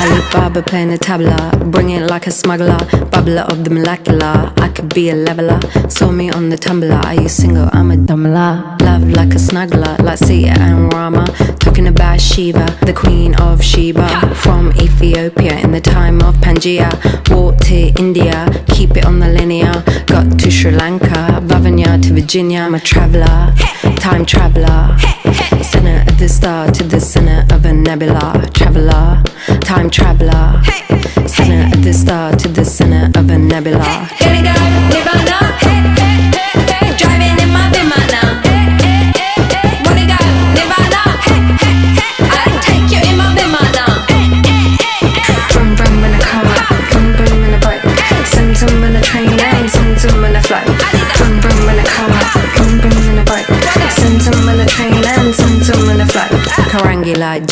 Alibaba playing the tabla, bring it like a smuggler, bubbler of the molecular. I could be a leveler, saw me on the tumbler. Are you single? I'm a dumbler. Love like a snuggler, like Sita and Rama. Talking about Shiva, the queen of Sheba. From Ethiopia in the time of Pangaea. Walked to India, keep it on the linear. Got to Sri Lanka, Vavanya to Virginia. I'm a traveller, time traveller. Center of the star to the center of a nebula. Traveller, time traveller. Center of the star to the center of a nebula. Gonna go Nirvana, driving in my Vimana. Wanna go Nirvana, I'll take you in my Vimana. Vroom vroom in a car, vroom vroom in a bike. Zum zum in a train and zum zum in a flight. Vroom vroom in a car, vroom vroom in a bike. Zum zum in a train and zum zum in a flight. Karangi like